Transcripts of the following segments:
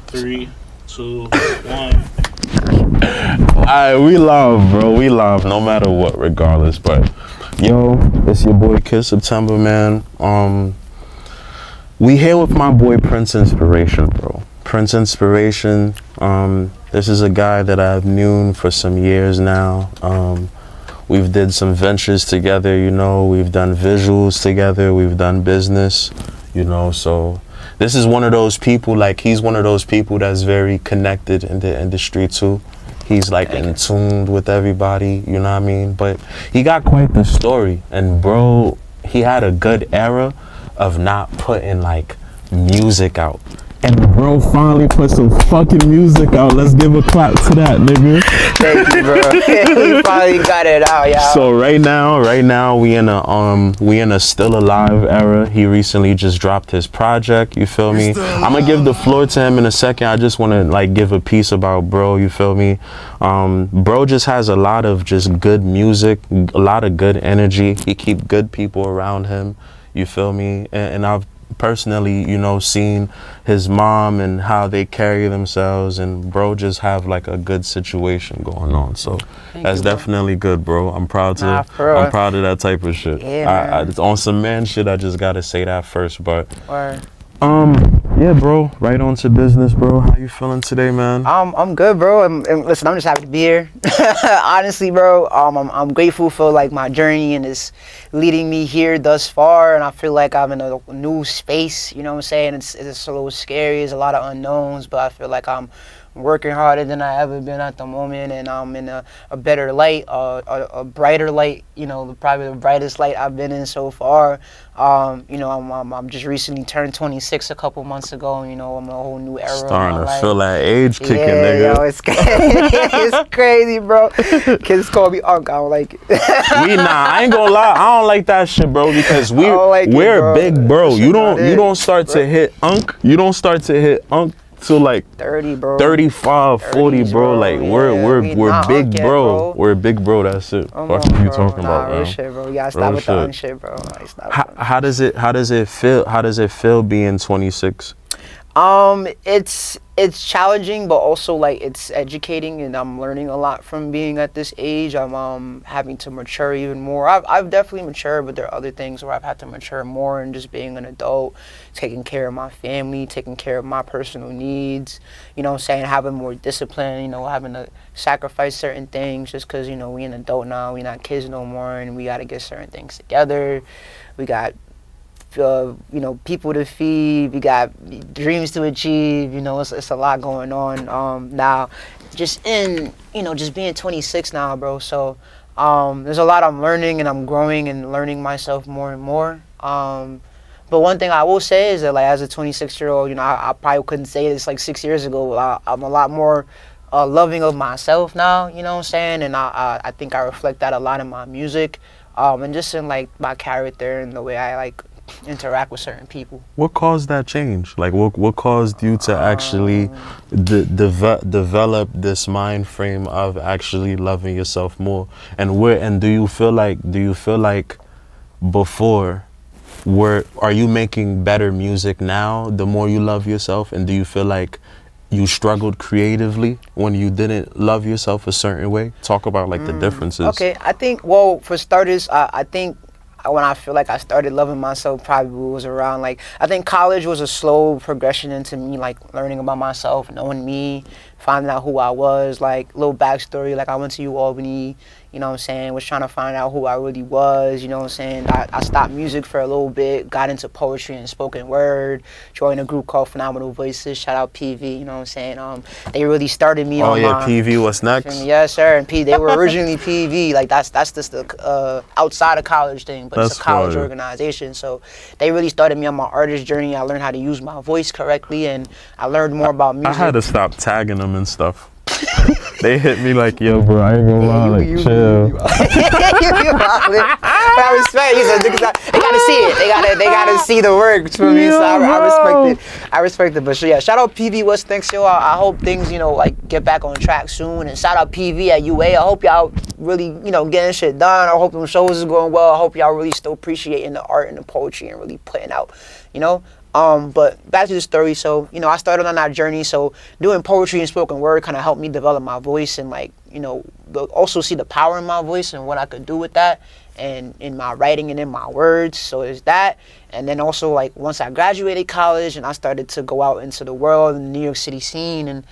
3, 2, 1. Alright, we live, bro. We live, no matter what, regardless. But yo, it's your boy Kiid September, man. We here with my boy Prince Inspiration, bro. Prince Inspiration. This is a guy that I've known for some years now. We've did some ventures together, you know. We've done visuals together. We've done business, you know. So this is one of those people, like, he's one of those people that's very connected in the industry too. He's like in tune with everybody, you know what I mean? But he got quite the story. And bro, he had a good era of not putting like music out. And bro finally put some fucking music out. Let's give a clap to that, nigga. Thank you, bro. We finally got it out, y'all. So right now we in a still alive era. He recently just dropped his project, you feel me? I'm gonna give the floor to him in a second. I just wanna like give a piece about bro, you feel me? Bro just has a lot of just good music, a lot of good energy. He keep good people around him, you feel me? And I've personally, you know, seen his mom and how they carry themselves, and bro just have like a good situation going on. So that's definitely good, bro. I'm proud of that type of shit. Yeah, I on some man shit, I just gotta say that first. But Word. yeah, bro, right on to business, bro. How you feeling today, man? I'm good, bro. And listen, I'm just happy to be here. Honestly, bro, I'm grateful for like my journey and it's leading me here thus far. And I feel like I'm in a new space. You know what I'm saying? It's a little scary. There's a lot of unknowns, but I feel like I'm working harder than I ever been at the moment, and I'm in a better light, a brighter light. You know, probably the brightest light I've been in so far. You know, I'm just recently turned 26 a couple months ago. You know, I'm in a whole new era. Starting to feel that age kicking, nigga. Yo, it's it's crazy, bro. Kids call me Unc. I don't like it. I ain't gonna lie. I don't like that shit, bro, because we're big, bro. You don't start to hit Unc. You don't start to hit Unc till like 30, bro. 35, 40, bro. Like we're big, yet, bro. We're big, bro. That's it. What are you talking about, real man? shit, bro. You gotta stop with the shit, bro. How does it feel being 26? It's challenging, but also like it's educating, and I'm learning a lot from being at this age. I'm having to mature even more. I've definitely matured, but there are other things where I've had to mature more, and just being an adult, taking care of my family, taking care of my personal needs, you know what I'm saying, having more discipline, you know, having to sacrifice certain things just because, you know, we an adult now, we not kids no more, and we got to get certain things together. We got you know, people to feed, we got dreams to achieve, you know, it's a lot going on now, just in, you know, just being 26 now, bro. So there's a lot I'm learning, and I'm growing and learning myself more and more. But one thing I will say is that, like, as a 26-year-old, you know, I probably couldn't say this like 6 years ago. I'm a lot more loving of myself now, you know what I'm saying, and I think I reflect that a lot in my music, and just in like my character and the way I like interact with certain people. What caused that change? Like, what caused you to actually develop this mind frame of actually loving yourself more? And do you feel like before, are you making better music now the more you love yourself? And do you feel like you struggled creatively when you didn't love yourself a certain way? Talk about like the differences. Okay, I think, well, for starters, I think when I feel like I started loving myself probably was around, like, I think college was a slow progression into me, like, learning about myself, knowing me, finding out who I was. Like, little backstory, like, I went to Albany, you know what I'm saying, was trying to find out who I really was, you know what I'm saying. I stopped music for a little bit, got into poetry and spoken word, joined a group called Phenomenal Voices, shout out PV, you know what I'm saying. They really started me on my... PV, what's next? Yes, sir, and they were originally PV, like, that's just the outside of college thing, but it's a college organization, so they really started me on my artist journey. I learned how to use my voice correctly, and I learned more about music. I had to stop tagging them and stuff. They hit me like, yo, bro, I ain't gonna lie, like, chill. But I respect you, so they gotta see it. They gotta see the work for me. So I respect it. But so yeah, shout out PV. What's thanks, yo. I hope things, you know, like get back on track soon. And shout out PV at UA. I hope y'all really, you know, getting shit done. I hope them shows is going well. I hope y'all really still appreciating the art and the poetry and really putting out, you know. But back to the story. So, I started on that journey. So doing poetry and spoken word kind of helped me develop my voice and like, also see the power in my voice and what I could do with that and in my writing and in my words. So there's that. And then also like once I graduated college and I started to go out into the world in the New York City scene and,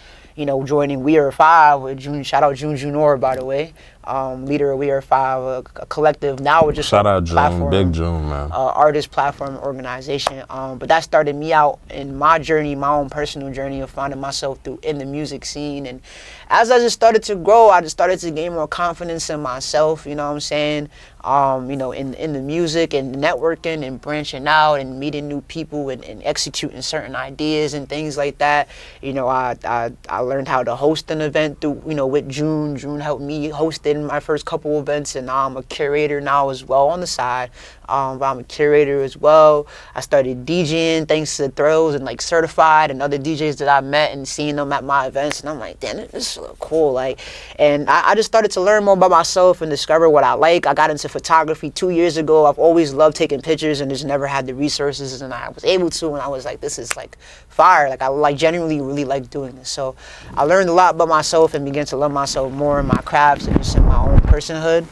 joining We Are Five with June, shout out June Junor, by the way, leader of We Are Five, a collective. Now we're just shout out June, platform, big June, man. Artist platform organization. But that started me out in my journey, my own personal journey of finding myself in the music scene. And as I just started to grow, I just started to gain more confidence in myself. You know what I'm saying? In the music and networking and branching out and meeting new people and executing certain ideas and things like that. I learned how to host an event through, with June. June helped me host in my first couple events, and now I'm a curator now as well on the side. But I'm a curator as well. I started DJing thanks to Thrills and like Certified and other DJs that I met and seeing them at my events, and I'm like, damn, this is so cool. Like, and I just started to learn more about myself and discover what I like. I got into photography 2 years ago. I've always loved taking pictures and just never had the resources, and I was able to, and I was like, this is like fire. Like, I like genuinely really like doing this. So I learned a lot about myself and began to love myself more in my crafts and just in my own personhood.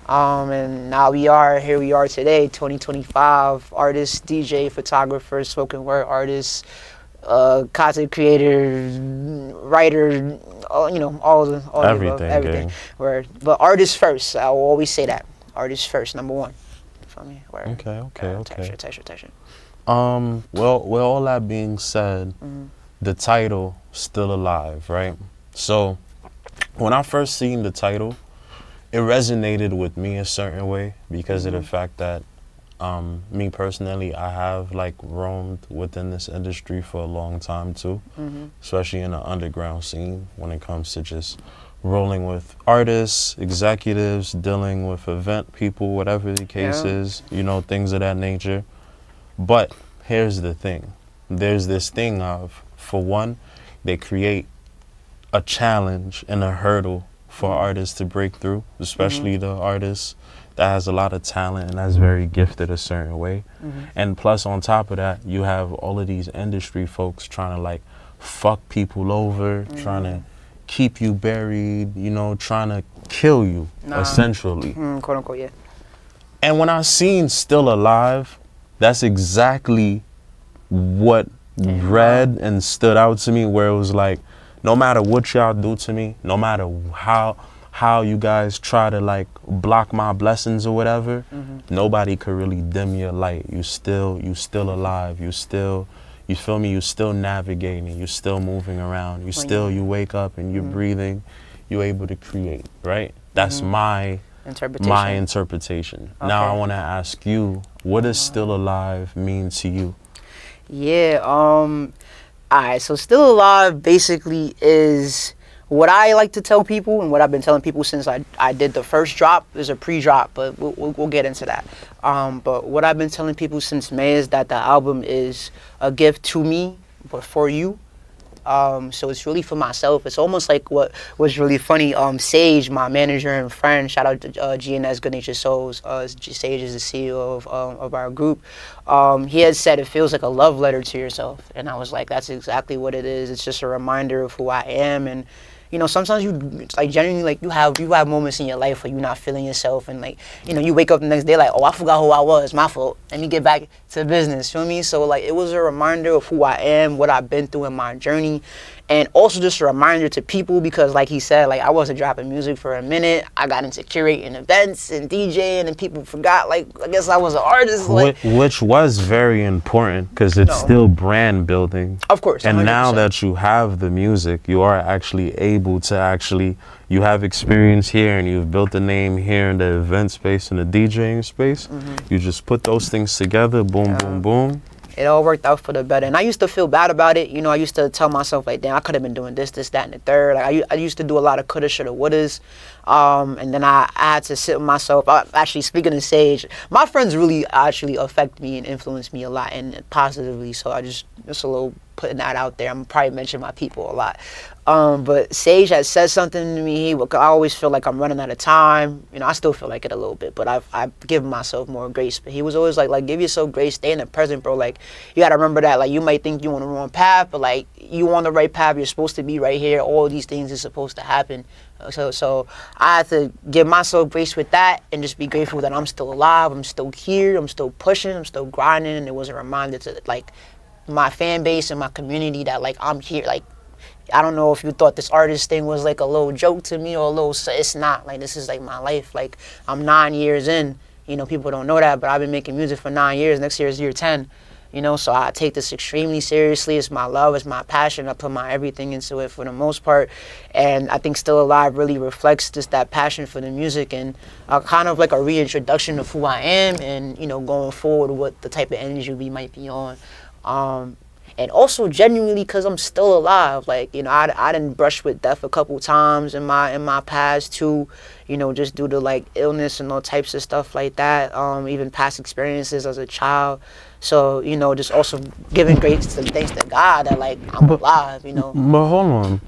And now here we are today, 2025, artist, DJ, photographer, spoken word artist, content creator, writer, all everything. But artist first, I will always say that. Artist first, number one. For me. Word. Okay. Texture. Well, with all that being said, the title, Still Alive, right? So, when I first seen the title, it resonated with me a certain way because of the fact that me personally, I have like roamed within this industry for a long time too, especially in the underground scene when it comes to just rolling with artists, executives, dealing with event people, whatever the case is, things of that nature. But here's the thing. There's this thing of, for one, they create a challenge and a hurdle for artists to break through, especially the artists that has a lot of talent and that's very gifted a certain way. And plus on top of that, you have all of these industry folks trying to like fuck people over, trying to keep you buried, trying to kill you, essentially. Quote unquote, yeah. And when I seen Still Alive, that's exactly what read and stood out to me, where it was like, no matter what y'all do to me, no matter how you guys try to like block my blessings or whatever, nobody could really dim your light. You still alive. You feel me? You still navigating. You still moving around. You wake up and you're breathing. You're able to create, right? That's my interpretation. Okay. Now I want to ask you, what does Still Alive mean to you? Yeah. Alright, so Still Alive basically is what I like to tell people and what I've been telling people since I did the first drop. There's a pre-drop, but we'll get into that. But what I've been telling people since May is that the album is a gift to me, but for you. So it's really for myself. It's almost like what was really funny. Sage, my manager and friend, shout out to GNS Good Natured Souls. Sage is the CEO of our group. He had said it feels like a love letter to yourself, and I was like, that's exactly what it is. It's just a reminder of who I am, and sometimes you like genuinely like you have moments in your life where you're not feeling yourself, and like you wake up the next day like, oh, I forgot who I was, my fault. Let me get back to business. Feel me? So like it was a reminder of who I am, what I've been through in my journey, and also just a reminder to people because like he said, like I wasn't dropping music for a minute. I got into curating events and DJing, and people forgot like I guess I was an artist. Like, which was very important because it's still brand building. Of course. 100%. And now that you have the music, you are actually able to you have experience here and you've built a name here in the event space and the DJing space. You just put those things together, boom, boom, boom. It all worked out for the better. And I used to feel bad about it. I used to tell myself, like, damn, I could have been doing this, that, and the third. Like, I used to do a lot of coulda, shoulda, wouldas. And then I had to sit with myself. Actually, speaking of Sage, my friends really actually affect me and influence me a lot, and positively. So I just a little putting that out there. I'm probably mentioning my people a lot. But Sage has said something to me. I always feel like I'm running out of time. You know, I still feel like it a little bit, but I've given myself more grace. But he was always like, give yourself grace, stay in the present, bro. Like, you gotta remember that, like, you might think you're on the wrong path, but like, you on the right path. You're supposed to be right here. All these things are supposed to happen. So I had to give myself grace with that and just be grateful that I'm still alive. I'm still here. I'm still pushing. I'm still grinding. And it was a reminder to, like, my fan base and my community that, like, I'm here. Like, I don't know if you thought this artist thing was like a little joke to me or a little, it's not. Like, this is like my life. Like, I'm 9 years in. You know, people don't know that, but I've been making music for 9 years. Next year is year 10. You know, so I take this extremely seriously. It's my love, it's my passion. I put my everything into it for the most part. And I think Still Alive really reflects just that passion for the music and kind of like a reintroduction of who I am and, you know, going forward, what the type of energy we might be on. And also genuinely because I'm still alive. Like, you know, I didn't brush with death a couple times in my past too, you know, just due to like illness and all types of stuff like that. Even past experiences as a child. So, you know, just also giving grace and thanks to God that, like, I'm alive, you know. But hold on.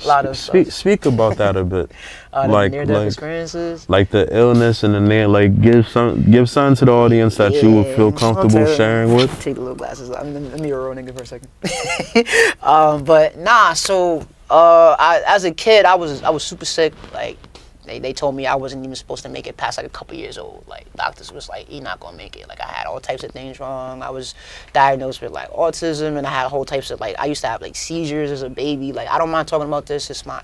A lot of speak about that a bit. Like near-death experiences. Like the illness and the near, like give something to the audience that you would feel comfortable sharing with. Take the little glasses. Let me be a real nigga for a second. But nah, so as a kid, I was super sick. Like, they told me I wasn't even supposed to make it past like a couple years old. Like, doctors was like, you're not gonna make it. Like, I had all types of things wrong. I was diagnosed with like autism, and I had whole types of like, I used to have like seizures as a baby. Like, I don't mind talking about this. It's my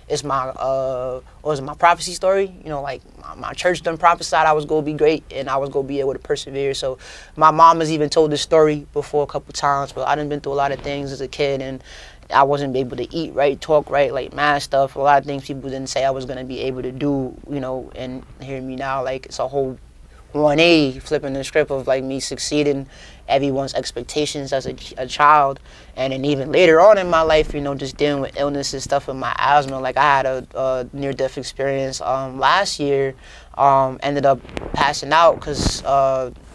what was it, my prophecy story? You know, like my church done prophesied I was gonna be great and I was gonna be able to persevere. So my mom has even told this story before a couple times, but I done been through a lot of things as a kid, and I wasn't able to eat right, talk right, like mad stuff. A lot of things people didn't say I was gonna be able to do, you know, and hear me now, like, it's a whole 180 flipping the script of like me succeeding everyone's expectations as a child. And then even later on in my life, you know, just dealing with illness and stuff with my asthma. Like, I had a near-death experience last year, ended up passing out because,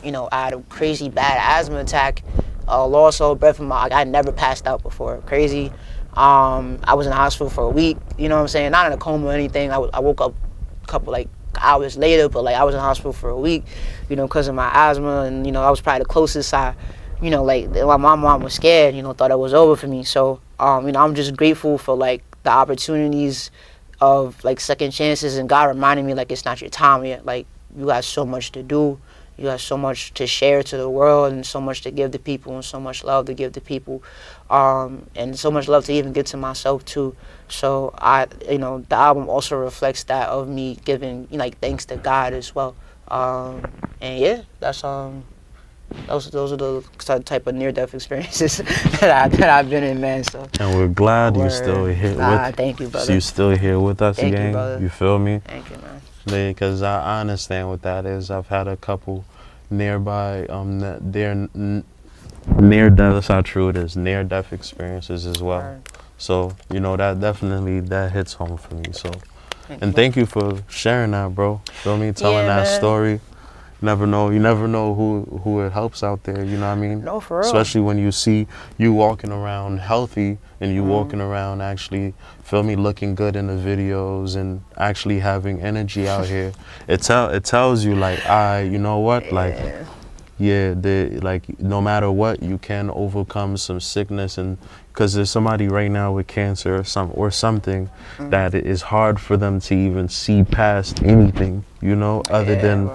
you know, I had a crazy bad asthma attack. Lost all breath I never passed out before. Crazy. I was in the hospital for a week, you know what I'm saying? Not in a coma or anything. I woke up a couple like hours later, but like I was in the hospital for a week, you know, because of my asthma, and you know, I was probably the closest you know, like my mom was scared, you know, thought it was over for me. So, you know, I'm just grateful for like the opportunities of like second chances, and God reminding me like it's not your time yet. Like, you got so much to do. You have so much to share to the world, and so much to give to people, and so much love to give to people, and so much love to even give to myself too. So you know, the album also reflects that of me giving, you know, like, thanks to God as well. And yeah, that's those are the type of near-death experiences that I've been in, man. So. And we're glad you're still here thank you, brother. So you're still here with us thank again. You, brother. You feel me? Thank you, man. Because I understand what that is. I've had a couple nearby near death. That's how true it is. Near death experiences as well. Right. So, you know, that hits home for me. So, thank you for sharing that, bro. Feel me? Telling that story. You never know who it helps out there, you know what I mean? No, for real. Especially when you see you walking around healthy and you walking around actually, feel me, looking good in the videos and actually having energy out here. It tells you like, you know what, like, yeah, like, no matter what, you can overcome some sickness, and because there's somebody right now with cancer or something that it is hard for them to even see past anything, you know, other than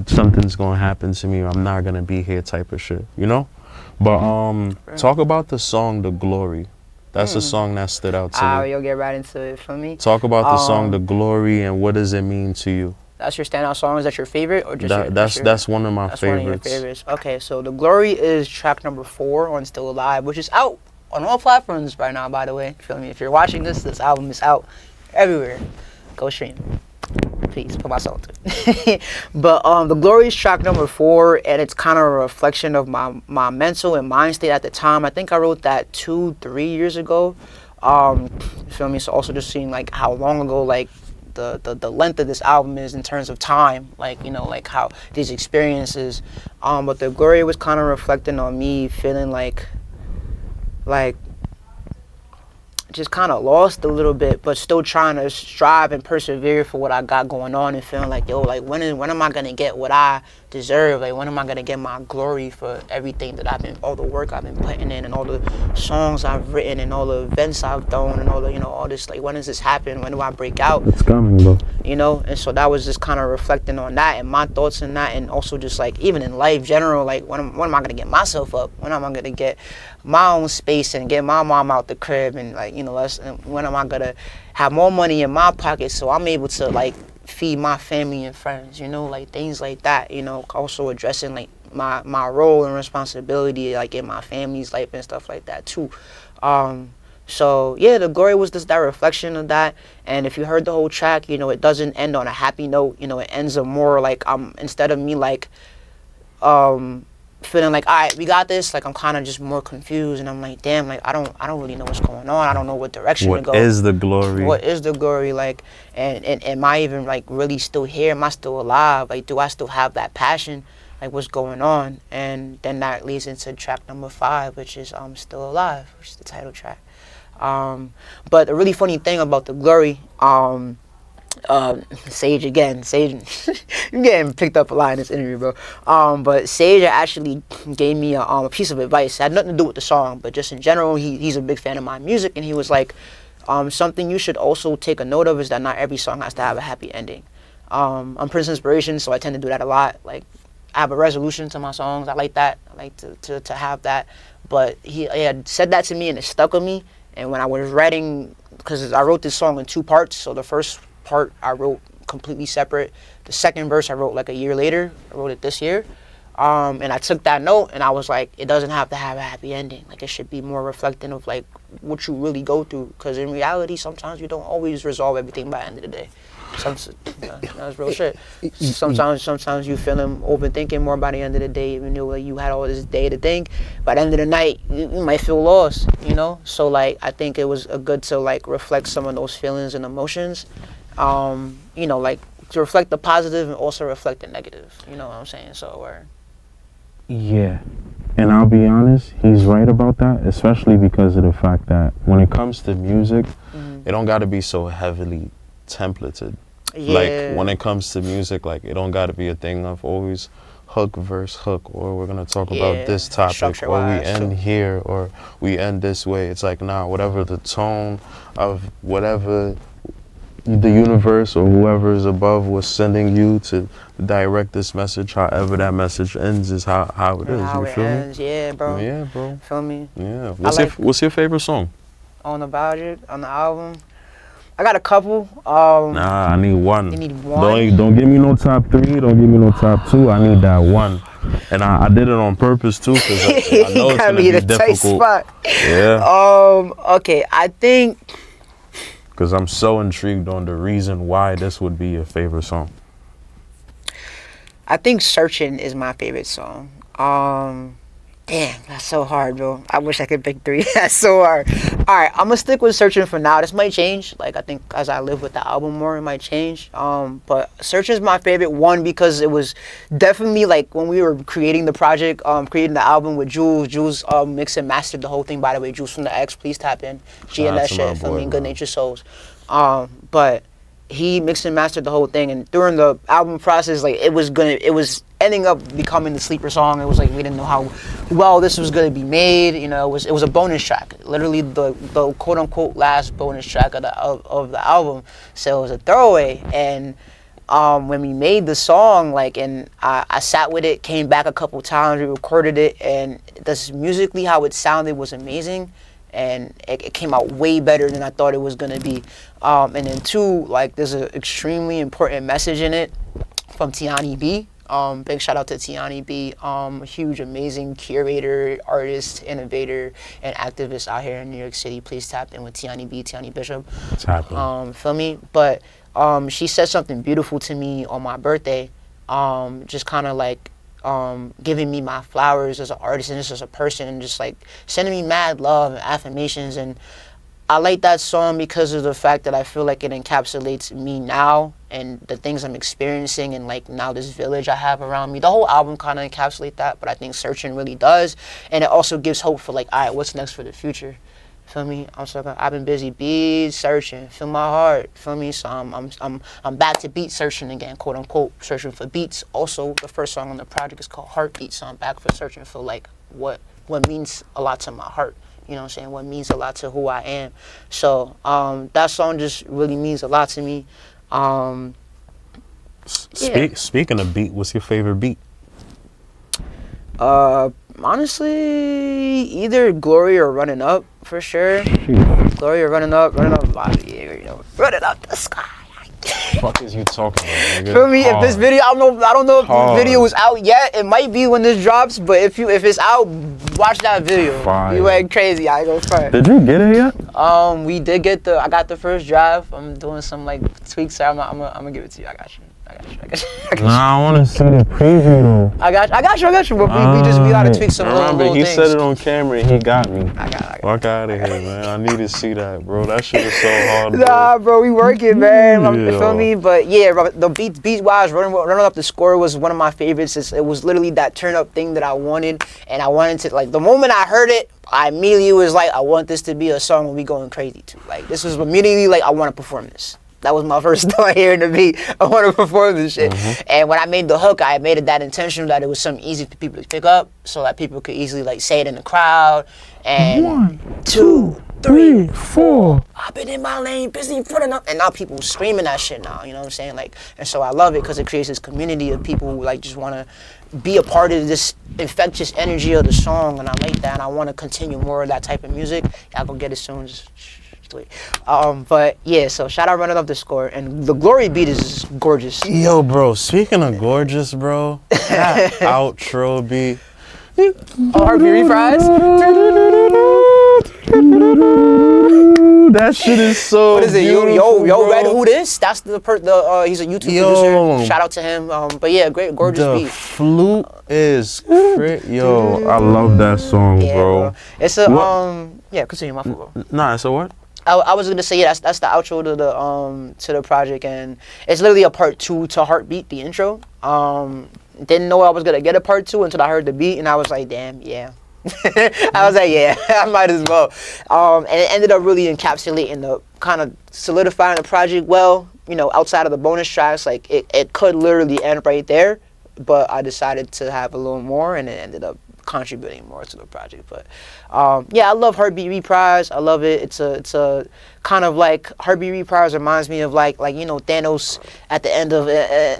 something's gonna happen to me, or I'm not gonna be here type of shit, you know? But talk about the song The Glory. That's a song that stood out to me. You'll get right into it for me. Talk about the song The Glory, and what does it mean to you? That's your standout song? Is that your favorite, or just that's one of my favorites? One of your favorites. Okay, so The Glory is track number 4 on Still Alive, which is out on all platforms right now, by the way. Feel me? If you're watching this album is out everywhere. Go stream. Please put my song to it. But The Glory is track number 4, and it's kind of a reflection of my mental and mind state at the time. I think I wrote that 2-3 years ago. Feel me? So also just seeing like how long ago like the length of this album is in terms of time, like, you know, like how these experiences. But the Glory was kind of reflecting on me feeling like just kind of lost a little bit, but still trying to strive and persevere for what I got going on, and feeling like, yo, like when am I gonna get what I deserve? Like when am I gonna get my glory for everything that all the work I've been putting in, and all the songs I've written, and all the events I've done, and all the, you know, all this, like when does this happen? When do I break out? It's coming, bro. You know, and so that was just kind of reflecting on that and my thoughts in that, and also just like even in life general, like when am I gonna get myself up? When am I gonna get my own space and get my mom out the crib, and like, you know, when am I gonna have more money in my pocket so I'm able to like feed my family and friends, you know, like things like that, you know. Also addressing like my role and responsibility like in my family's life and stuff like that too. So yeah, the Glory was just that reflection of that. And if you heard the whole track, you know, it doesn't end on a happy note, you know, it ends a more like instead of me like feeling like, all right, we got this, like I'm kind of just more confused, and I'm like, damn, like I don't really know what's going on. I don't know what direction to go. What is the glory? What is the glory? Like, and am I even like really still here? Am I still alive? Like, do I still have that passion? Like, what's going on? And then that leads into track number 5, which is Still Alive, which is the title track. But the really funny thing about the Glory, Sage, you're getting picked up a lot in this interview, bro. But Sage actually gave me a piece of advice. It had nothing to do with the song, but just in general, he's a big fan of my music, and he was like, something you should also take a note of is that not every song has to have a happy ending. I'm Prince Inspiration, so I tend to do that a lot. Like, I have a resolution to my songs. I like that. I like to have that. But he had said that to me, and it stuck with me. And when I was writing, because I wrote this song in 2 parts, so the first part I wrote completely separate. The second verse I wrote like a year later. I wrote it this year. And I took that note, and I was like, it doesn't have to have a happy ending. Like, it should be more reflecting of like what you really go through. Because in reality, sometimes you don't always resolve everything by the end of the day. That's real shit. Sometimes you feeling overthinking more by the end of the day, even though like, you had all this day to think. By the end of the night, you might feel lost, you know. So like, I think it was good to like reflect some of those feelings and emotions. You know, like to reflect the positive and also reflect the negative. You know what I'm saying? So yeah, and I'll be honest, he's right about that, especially because of the fact that when it comes to music, it don't got to be so heavily templated. Yeah. Like when it comes to music, like it don't got to be a thing of always hook verse hook, or we're gonna talk about this topic, or we end here, or we end this way. It's like, nah, whatever the tone of whatever the universe or whoever is above was sending you to direct this message, however that message ends is how it is. How you it feel ends, me? yeah, bro. Yeah, bro. Feel me? Yeah. What's your favorite song on the project, on the album? I got a couple. Nah, I need one. You need one? Don't give me no top 3. Don't give me no top 2. I need that one. And I did it on purpose too, because I know it's gonna be difficult. Spot. Yeah. Okay, I think. Because I'm so intrigued on the reason why this would be your favorite song. I think Searching is my favorite song. Damn, that's so hard, bro. I wish I could pick 3. That's so hard. All right, I'm gonna stick with Searching for now. This might change. Like, I think as I live with the album more, it might change. But Searching is my favorite one because it was definitely like when we were creating the project, creating the album with Jules. Jules mixed and mastered the whole thing. By the way, Jules from the X, please tap in. G and that shit, feel me? Good Natured Souls. But he mixed and mastered the whole thing, and during the album process, like it was ending up becoming the sleeper song. It was like we didn't know how well this was gonna be made. You know, it was a bonus track, literally the quote unquote last bonus track of the album. So it was a throwaway. And when we made the song, like, and I sat with it, came back a couple times, we recorded it, and this musically how it sounded was amazing. And it came out way better than I thought it was gonna be. And then 2, like there's an extremely important message in it from Tiani B. Big shout out to Tiani B. A huge, amazing curator, artist, innovator, and activist out here in New York City. Please tap in with Tiani B, Tiani Bishop. Feel me? But she said something beautiful to me on my birthday. Just kind of like giving me my flowers as an artist and just as a person, and just like sending me mad love and affirmations. And I like that song because of the fact that I feel like it encapsulates me now and the things I'm experiencing and like now this village I have around me. The whole album kind of encapsulates that, but I think Searching really does. And it also gives hope for like, all right, what's next for the future? Feel me? I've been busy beat searching, feel my heart. Feel me? So I'm back to beat searching again, quote unquote, searching for beats. Also, the first song on the project is called Heartbeat, so I'm back for searching for like what means a lot to my heart. You know what I'm saying? What means a lot to who I am. So that song just really means a lot to me. Speaking of beat, what's your favorite beat? Honestly, either Glory or Running Up for sure. Glory or Running Up, you know, running up the sky. What the fuck is you talking about, nigga? Feel me? If this video, I don't know if this video is out yet. It might be when this drops, but if it's out, watch that video. Fire. You went crazy. I go front. Did you get it yet? We did get I got the first draft. I'm doing some like tweaks. So I'm gonna give it to you. I got you. Nah, I want to see the preview though. I got you. But we gotta tweak some little remember, he things. said it on camera and he got me. I got Fuck out of here, man. I need to see that, bro. That shit is so hard, bro. Nah, bro, we working, man. Yeah. You feel me? But yeah, bro, the beat wise, running up the score was one of my favorites. It was literally that turn up thing that I wanted, and I wanted to like the moment I heard it, I immediately was like, I want this to be a song when we going crazy too. Like this was immediately like I want to perform this. That was my first thought hearing the beat. I want to perform this shit. Mm-hmm. And when I made the hook, I made it that intentional that it was something easy for people to pick up, so that people could easily like say it in the crowd. And 1, 2, 3, 4. I've been in my lane, busy putting up, and now people screaming that shit now. You know what I'm saying? Like, and so I love it because it creates this community of people who like just want to be a part of this infectious energy of the song, and I like that. And I want to continue more of that type of music. Y'all gonna get it soon. Just wait. But yeah, so shout out Running Up the Score, and the Glory beat is gorgeous. Yo, bro, speaking of gorgeous, bro, that outro beat. Heartbeat Reprise. That shit is so. What is it? Yo, Red, who this? That's he's a YouTube producer. Shout out to him. But yeah, great, gorgeous beat. The flute is great. Yo, I love that song, bro. It's a yeah. Continue, my fault. Nah, it's a what? I was gonna say that's the outro to the project, and it's literally a part 2 to Heartbeat, the intro. Didn't know I was gonna get a part 2 until I heard the beat, and I was like, damn, yeah. I was like, yeah, I might as well. And it ended up really encapsulating the kind of solidifying the project well. You know, outside of the bonus tracks, like it could literally end right there, but I decided to have a little more, and it ended up contributing more to the project. But yeah, I love Heartbeat Reprise. I love it. It's a kind of like Heartbeat Reprise reminds me of like you know, Thanos at the end of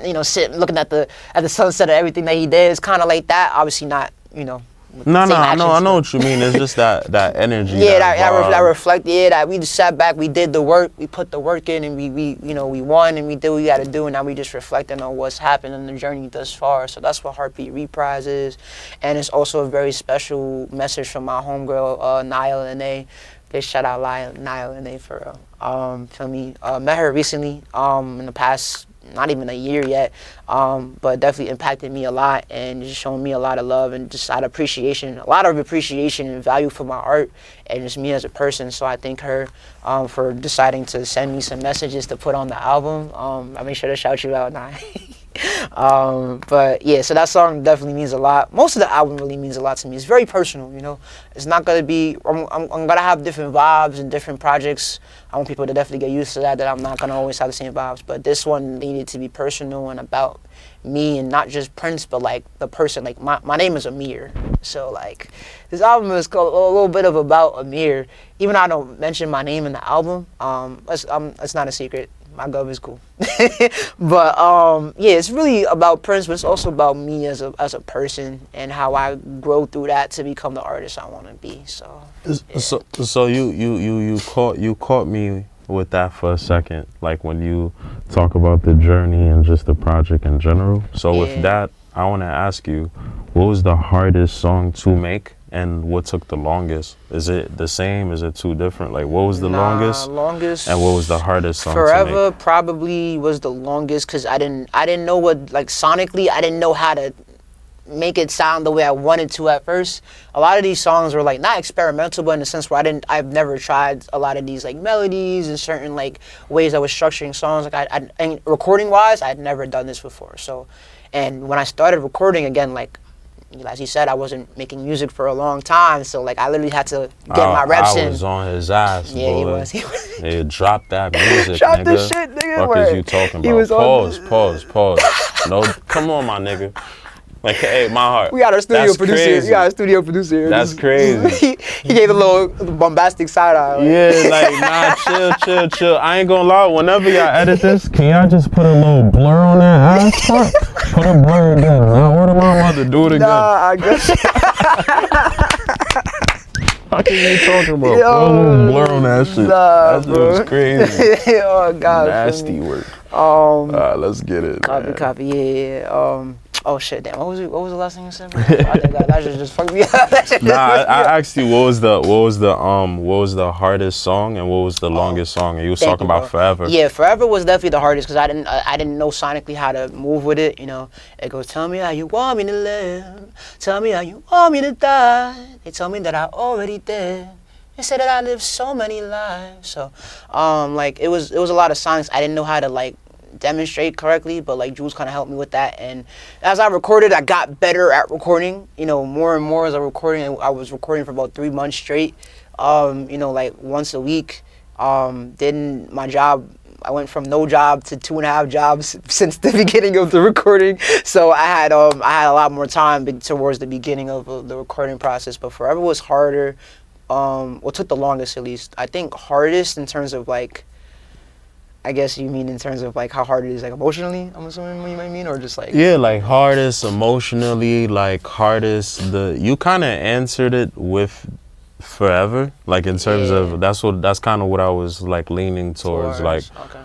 you know, sitting looking at the sunset of everything that he did. It's kind of like that. Obviously not, you know. No, I know what you mean. It's just that energy. Yeah, that reflect. Yeah, that we just sat back, we did the work, we put the work in, and we you know, we won, and we did what we got to do, and now we just reflecting on what's happened in the journey thus far. So that's what Heartbeat Reprise is, and it's also a very special message from my homegirl Niall and A. Big shout out Niall and A for real. Feel me? Met her recently in the past. Not even a year yet, but definitely impacted me a lot and just showing me a lot of love and just a lot of appreciation and value for my art and just me as a person. So I thank her for deciding to send me some messages to put on the album. I make sure to shout you out now. But yeah, so that song definitely means a lot. Most of the album really means a lot to me. It's very personal, you know. It's not gonna be. I'm gonna have different vibes and different projects. I want people to definitely get used to that. That I'm not gonna always have the same vibes. But this one needed to be personal and about me, and not just Prince, but like the person. Like my name is Amir, so like this album is called a little bit of about Amir. Even though I don't mention my name in the album, it's not a secret. My gov is cool. But yeah, it's really about Prince, but it's also about me as a person and how I grow through that to become the artist I want to be. So yeah. So you caught me with that for a second, like when you talk about the journey and just the project in general. So with that, I want to ask you, what was the hardest song to make? And what took the longest? Is it the same? Is it two different? Like, what was the longest? And what was the hardest song Forever to make? Probably was the longest because I didn't know what, like, sonically, I didn't know how to make it sound the way I wanted to at first. A lot of these songs were like not experimental, but in the sense where I've never tried a lot of these like melodies and certain like ways I was structuring songs. Like and recording wise, I'd never done this before. So, and when I started recording again, like as he said, I wasn't making music for a long time, so like I literally had to get my reps in. I was on his ass, yeah, boy. He was. Hey, drop that music, drop nigga. this shit, nigga. What is you talking about? Pause. No, come on, my nigga. Like, hey, my heart. We got our studio producer. Crazy. We got our studio producer here. That's crazy. he gave a little bombastic side eye. Like. Yeah, like, nah, chill. I ain't gonna lie. Whenever y'all edit this, can y'all just put a little blur on that ass part? Put a blur again. Now, what am I about to do it again? Nah, I guess. What are you talking about? Put a little blur on that shit. Nah, that shit was crazy. Oh, God. Nasty work. Let's get it. Copy. Yeah. Oh shit! Damn. What was the last thing you said? Bro? That just fucked me up. I asked you what was the hardest song and what was the longest song, and you was talking about Forever. Yeah, Forever was definitely the hardest because I didn't know sonically how to move with it. You know, it goes, tell me how you want me to live, tell me how you want me to die. They told me that I already did. They said that I lived so many lives. So, like it was a lot of songs I didn't know how to like demonstrate correctly, but like Jules kind of helped me with that. And as I recorded, I got better at recording, you know, more and more as I was recording for about 3 months straight, you know, like once a week. Then my job, I went from no job to 2.5 jobs since the beginning of the recording. So I had a lot more time towards the beginning of the recording process. But Forever was harder. Well, took the longest at least. I think hardest in terms of like, I guess you mean in terms of like how hard it is like emotionally, I'm assuming you might mean, or just like... Yeah, like hardest emotionally, like hardest, you kind of answered it with Forever, like in terms of, that's kind of what I was like leaning towards, like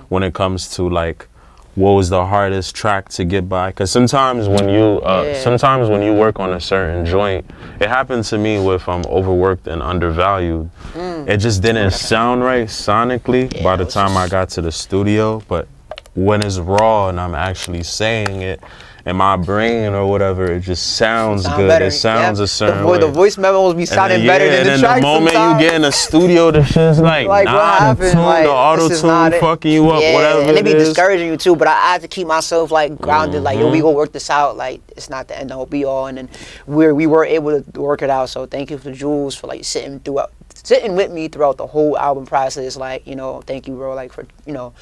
when it comes to like, what was the hardest track to get by? Because sometimes when you work on a certain joint, it happened to me with Overworked and Undervalued. It just didn't sound right sonically by the time I got to the studio. But when it's raw and I'm actually saying it in my brain or whatever, it just sounds good. Better. It sounds a certain way. The voice memos be sounding better than the track. And then the moment you get in the studio, the shit's like what happened? The tune, like, the auto-tune fucking you up, whatever and it be is. discouraging you too, but I had to keep myself like grounded, like, yo, we gonna work this out, like, it's not the end all be all, and then we were able to work it out, so thank you for Jules for like sitting with me throughout the whole album process, like, you know, thank you, bro, like, for, you know,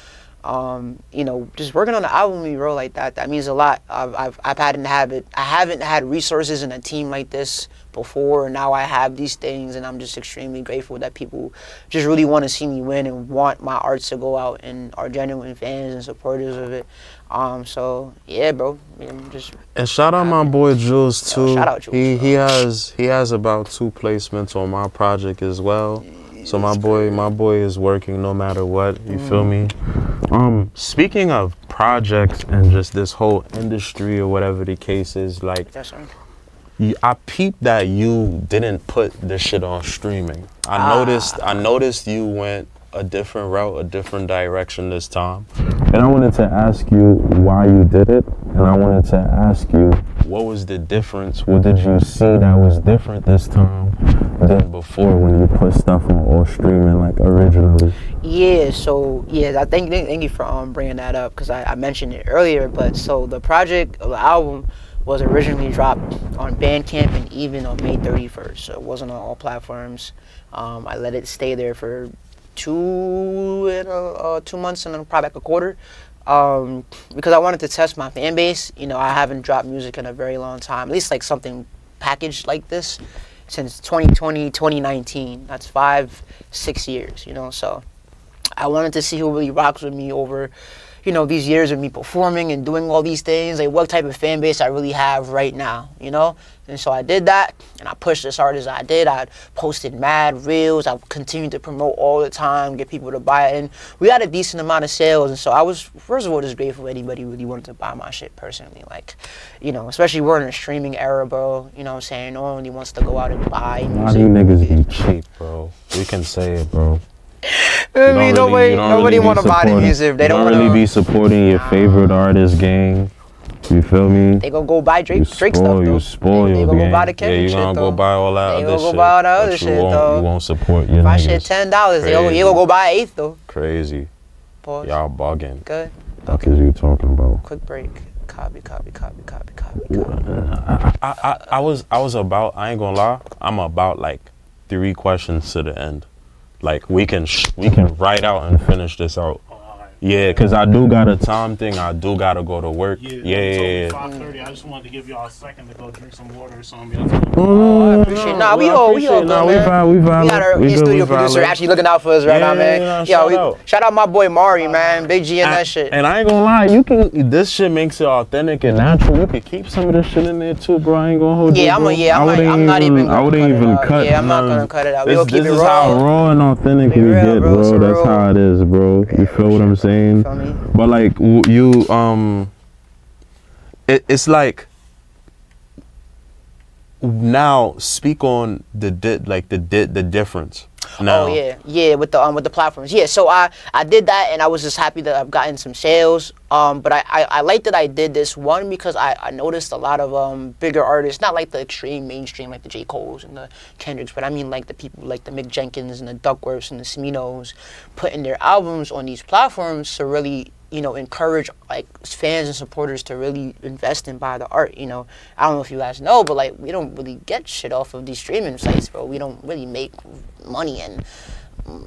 just working on the album with me, bro, like that means a lot. I haven't had resources and a team like this before, and now I have these things, and I'm just extremely grateful that people just really want to see me win and want my art to go out and are genuine fans and supporters of it. So yeah, bro. And shout out my boy Jules too. Shout out Jules. He has about 2 placements on my project as well. So my boy is working no matter what. You feel me? Speaking of projects and just this whole industry or whatever the case is, like, I peeped that you didn't put this shit on streaming. I noticed you went a different route, a different direction this time. And I wanted to ask you why you did it. And I wanted to ask you, what was the difference? What did you see that was different this time than before when you put stuff on all streaming like originally? Yeah, so yeah, I thank you for bringing that up, because I mentioned it earlier. But so the project of the album was originally dropped on Bandcamp and even on May 31st. So it wasn't on all platforms. I let it stay there for 2 months and then probably like a quarter. Because I wanted to test my fan base. You know, I haven't dropped music in a very long time, at least like something packaged like this, since 2020, 2019. That's 5-6 years, you know, so I wanted to see who really rocks with me over, you know, these years of me performing and doing all these things, like what type of fan base I really have right now, you know? And so I did that, and I pushed as hard as I did. I posted mad reels. I continued to promote all the time, get people to buy it. And we had a decent amount of sales. And so I was, first of all, just grateful anybody really wanted to buy my shit personally. Like, you know, especially we're in a streaming era, bro. You know what I'm saying? No one really wants to go out and buy music. A lot of you niggas be cheap, bro. We can say it, bro. I mean, nobody want to buy the music. They don't really be supporting your favorite artist, gang. You feel me? They gonna go buy Drake stuff You though. spoil They your gonna go game. buy the Kendrick you shit gonna though. go buy all that They other gonna shit. go buy all the other but shit though. You won't support your My niggas. shit $10. They Crazy. gonna go buy an eighth though. Crazy. Pause. Y'all bugging. Good. What is you talking about? Quick break. Copy. I was about, I ain't gonna lie, I'm about like 3 questions to the end. Like we can write out and finish this out. Yeah, cause I do got a time thing. I do gotta go to work. Yeah. 5:30. I just wanted to give y'all a second to go drink some water or something. I appreciate it. Nah, we all good, man. We We got our in-studio producer actually looking out for us right now, man. Yo, shout out my boy Mari, man. Big G and that shit. And I ain't gonna lie, this shit makes it authentic and natural. You could keep some of this shit in there too, bro. I ain't gonna hold you, bro. I'm not even I wouldn't even cut. Yeah, I'm not gonna cut it out. We gonna keep it raw. This is how raw and authentic we get, bro. That's how it is, bro. You feel what I'm saying? Feel me? But like it's like now speak on the difference. Now. Oh yeah, with the platforms. Yeah, so I did that and I was just happy that I've gotten some sales. But I like that I did this one because I noticed a lot of bigger artists, not like the extreme mainstream like the J. Cole's and the Kendricks, but I mean like the people like the Mick Jenkins and the Duckworths and the Sminos putting their albums on these platforms to really, you know, encourage like fans and supporters to really invest and buy the art. You know, I don't know if you guys know, but like we don't really get shit off of these streaming sites, bro. We don't really make money, and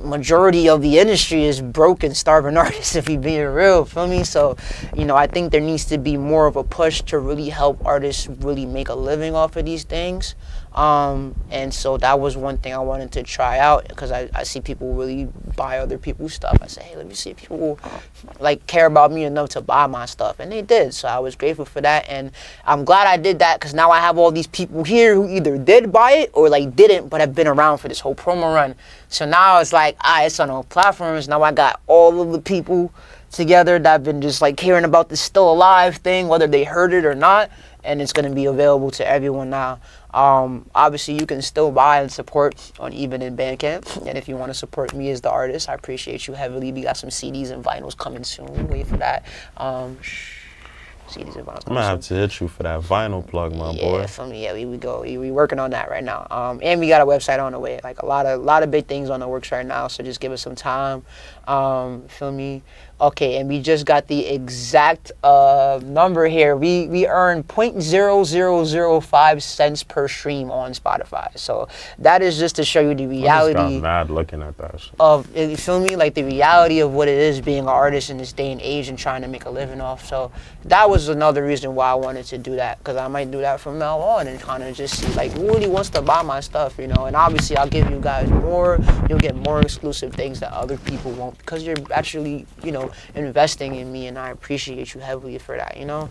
majority of the industry is broke and starving artists, if you being real, feel me? So, you know, I think there needs to be more of a push to really help artists really make a living off of these things. And so that was one thing I wanted to try out because I see people really buy other people's stuff. I say, hey, let me see if people like care about me enough to buy my stuff, and they did. So I was grateful for that, and I'm glad I did that because now I have all these people here who either did buy it or like didn't, but have been around for this whole promo run. So now it's like, it's on all platforms. Now I got all of the people together that have been just like hearing about this Still Alive thing, whether they heard it or not, and it's gonna be available to everyone now. Obviously you can still buy and support on even in Bandcamp, and if you want to support me as the artist, I appreciate you heavily. We got some CDs and vinyls coming soon. Wait for that. CDs and vinyls. I'm gonna have to hit you for that vinyl plug, my boy. Yeah, for me, yeah, we go. We working on that right now. And we got a website on the way. Like a lot of big things on the works right now. So just give us some time. Feel me? Okay, and we just got the exact number here. We earn 0.0005 cents per stream on Spotify. So that is just to show you the reality. I just got mad looking at that shit. Of, you feel me? Like the reality of what it is being an artist in this day and age and trying to make a living off. So that was another reason why I wanted to do that, because I might do that from now on and kind of just see like who really wants to buy my stuff, you know. And obviously I'll give you guys more. You'll get more exclusive things that other people won't, because you're actually, you know, investing in me, and I appreciate you heavily for that, you know.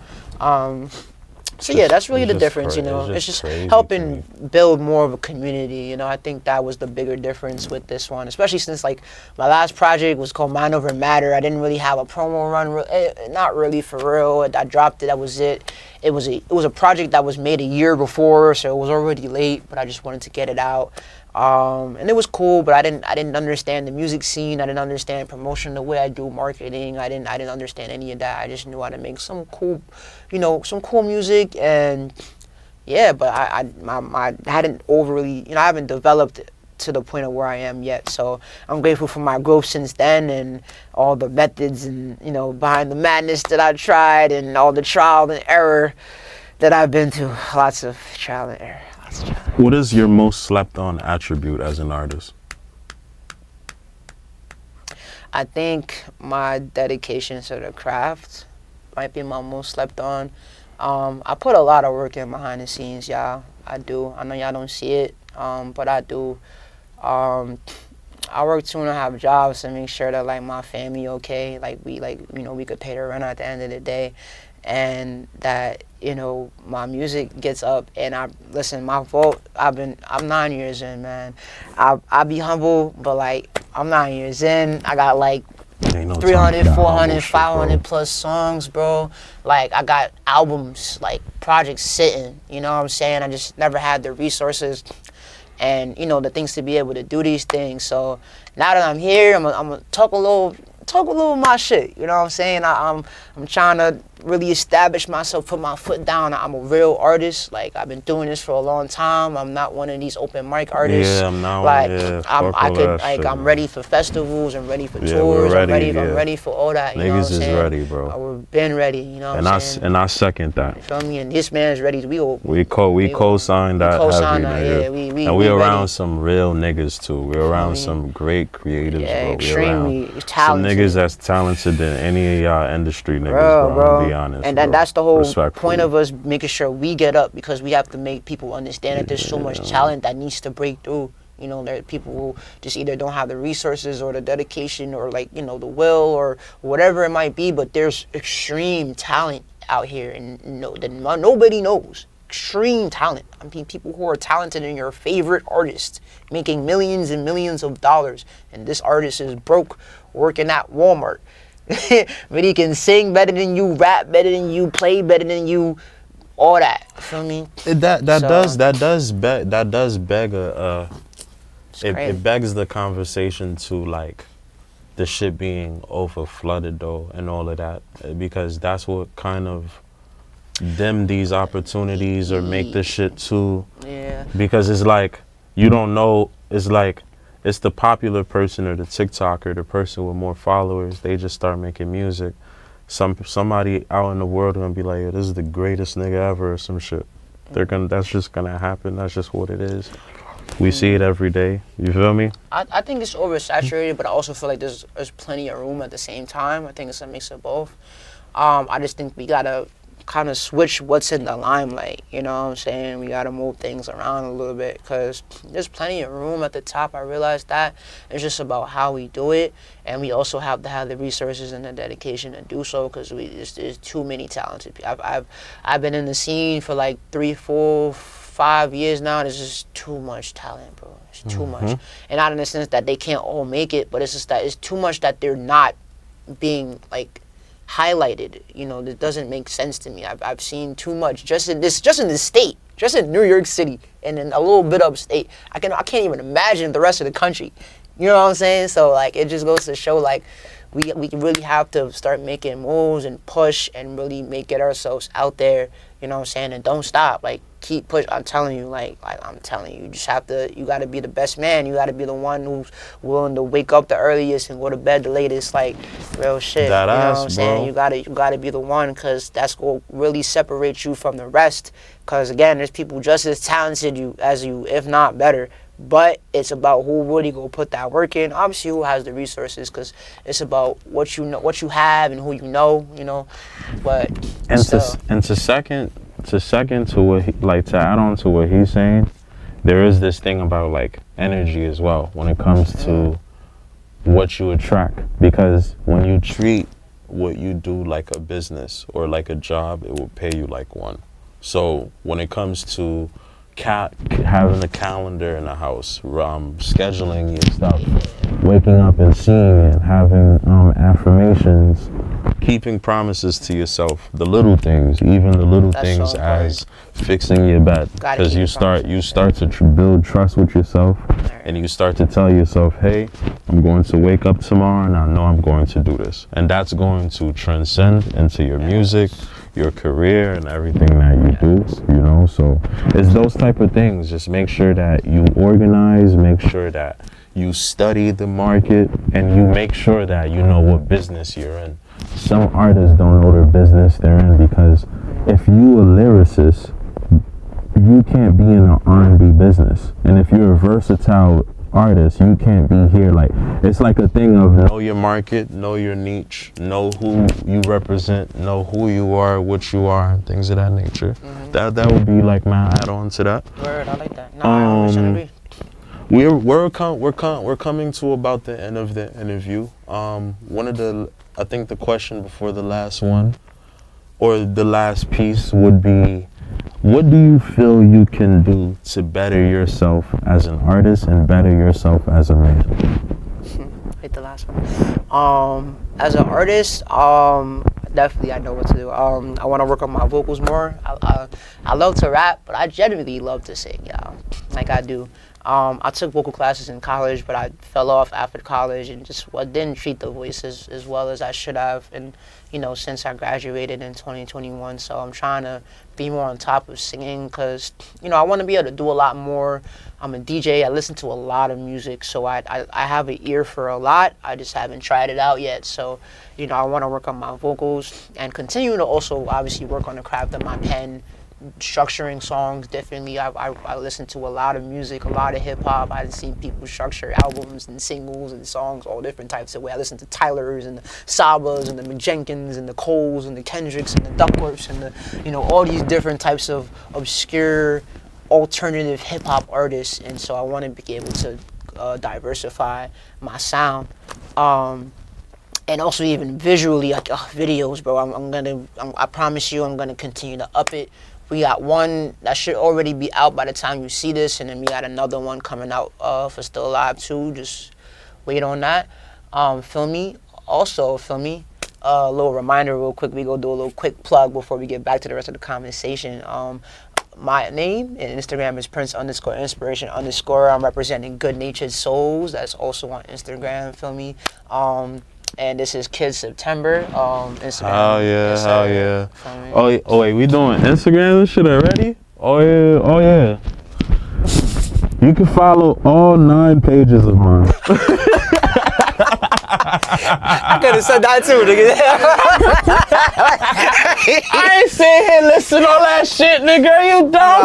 So yeah, that's really the difference, you know. It's just helping build more of a community, you know. I think that was the bigger difference with this one, especially since like my last project was called Mind Over Matter. I didn't really have a promo run, not really for real. I dropped it, that was it. It was a project that was made a year before, so it was already late, but I just wanted to get it out. And it was cool, but I didn't understand the music scene. I didn't understand promotion the way I do marketing. I didn't understand any of that. I just knew how to make some cool, you know, some cool music. And yeah, but I hadn't overly, you know, I haven't developed to the point of where I am yet. So I'm grateful for my growth since then, and all the methods and, you know, behind the madness that I tried, and all the trial and error that I've been to. Lots of trial and error. What is your most slept on attribute as an artist? I think my dedication to the craft might be my most slept on. I put a lot of work in behind the scenes, y'all. I do. I know y'all don't see it, but I do. I work 2.5 jobs to make sure that like my family okay. Like we could pay the rent at the end of the day, and that, you know, my music gets up. And my vault, I'm 9 years in, man. I be humble, but like I'm 9 years in. I got like 300, 400, 500 plus songs, bro. Like I got albums, like projects sitting, you know what I'm saying? I just never had the resources and, you know, the things to be able to do these things. So now that I'm here, I'm gonna talk a little of my shit, you know what I'm saying? I'm trying to really establish myself, put my foot down. I'm a real artist. Like, I've been doing this for a long time. I'm not one of these open mic artists. Yeah, I'm not like, I'm ready for festivals. I'm ready for Yeah, tours. we're ready, I'm ready for all that. You know what I'm Niggas is saying? ready, bro. We've been ready. You know what I'm saying? And I second that. You feel me? And this man's ready. We co-signed that heavy, nigga. Yeah, and we around ready. some real niggas too. We're around some great creatives, Yeah, bro. extremely Some talented. niggas that's talented than any of y'all industry niggas, Bro. bro. I'll be honest. And bro. that's the whole Respectfully. point of us making sure we get up, because we have to make people understand that there's so much talent that needs to break through. You know, there are people who just either don't have the resources or the dedication or, like, you know, the will or whatever it might be, but there's extreme talent out here and nobody knows. Extreme talent. I mean, people who are talented in your favorite artist, making millions and millions of dollars, and this artist is broke working at Walmart. But he can sing better than you, rap better than you, play better than you, all that. You feel me? That does beg it begs the conversation to, like, the shit being over flooded though and all of that, because that's what kind of dim these opportunities or make this shit too. Yeah. Because it's like you don't know. It's like it's the popular person or the TikToker, the person with more followers. They just start making music. Somebody out in the world gonna be like, "Yo, this is the greatest nigga ever," or some shit. That's just gonna happen. That's just what it is. We see it every day. You feel me? I think it's oversaturated, but I also feel like there's plenty of room at the same time. I think it's a mix of both. I just think we gotta kind of switch what's in the limelight. You know what I'm saying? We gotta move things around a little bit, because there's plenty of room at the top. I realized that. It's just about how we do it, and we also have to have the resources and the dedication to do so, because there's too many talented people. I've been in the scene for like 3, 4, 5 years now. There's just too much talent, bro. It's too much, and not in the sense that they can't all make it, but it's just that it's too much that they're not being, like, highlighted. You know, that doesn't make sense to me. I've seen too much just in this state, just in New York City, and in a little bit upstate. I can't even imagine the rest of the country. You know what I'm saying? So, like, it just goes to show, like, we really have to start making moves and push and really get ourselves out there. You know what I'm saying? And don't stop. Like, keep push. I'm telling you, you just have to. You got to be the best man. You got to be the one who's willing to wake up the earliest and go to bed the latest. Like, real shit. That you know ass, what I'm saying? bro. You gotta be the one, because that's what really separates you from the rest. Because again, there's people just as talented as you, if not better. But it's about who really go put that work in. Obviously, who has the resources, because it's about what you know, what you have, and who you know. You know, but to second to what to add on to what he's saying, there is this thing about, like, energy as well when it comes to what you attract, because when you treat what you do like a business or like a job, it will pay you like one. So when it comes to having a calendar in the house, scheduling your stuff, waking up and seeing it, having affirmations, keeping promises to yourself, the little things, even the little things as fixing your bed, because you start to build trust with yourself, and you start to tell yourself, hey, I'm going to wake up tomorrow and I know I'm going to do this, and that's going to transcend into your music, your career, and everything that you do, you know. So it's those type of things. Just make sure that you organize, make sure that you study the market, and you make sure that you know what business you're in. Some artists don't know their business they're in, because if you a lyricist, you can't be in an R&B business, and if you're a versatile artist, you can't be here. Like, it's like a thing of know your market, know your niche, know who you represent, know who you are, what you are, and things of that nature. That would be like my add-on to that. Word, I like that. No, I 100% agree. We're coming to about the end of the interview. I think the question before the last one, or the last piece, would be, what do you feel you can do to better yourself as an artist and better yourself as a man? Hit the last one. As an artist, definitely I know what to do. I want to work on my vocals more. I love to rap, but I genuinely love to sing, y'all. Like, I do. I took vocal classes in college, but I fell off after college and just didn't treat the voice as well as I should have. And, you know, since I graduated in 2021, so I'm trying to be more on top of singing because, you know, I want to be able to do a lot more. I'm a DJ. I listen to a lot of music, so I have an ear for a lot. I just haven't tried it out yet. So, you know, I want to work on my vocals and continue to also obviously work on the craft of my pen, structuring songs differently. I listen to a lot of music, a lot of hip hop. I've seen people structure albums and singles and songs all different types of ways. I listen to Tyler's and the Sabas and the McJenkins and the Coles and the Kendricks and the Duckworths and the, you know, all these different types of obscure alternative hip hop artists. And so I want to be able to diversify my sound. And also even visually, like videos, bro. I promise you, I'm gonna continue to up it. We got one that should already be out by the time you see this, and then we got another one coming out for Still Alive too. Just wait on that. Feel me? Also, feel me? A little reminder real quick. We go do a little quick plug before we get back to the rest of the conversation. My name and Instagram is Prince_Inspiration_. I'm representing Good Natured Souls. That's also on Instagram. Feel me? And this is Kiid September. Instagram. Hell yeah, Yes, hell sir. yeah. Oh wait, we doing Instagram and shit already? Oh yeah. You can follow all 9 pages of mine. I could have said that too, nigga. I ain't sitting here listening to all that shit, nigga. You dumb?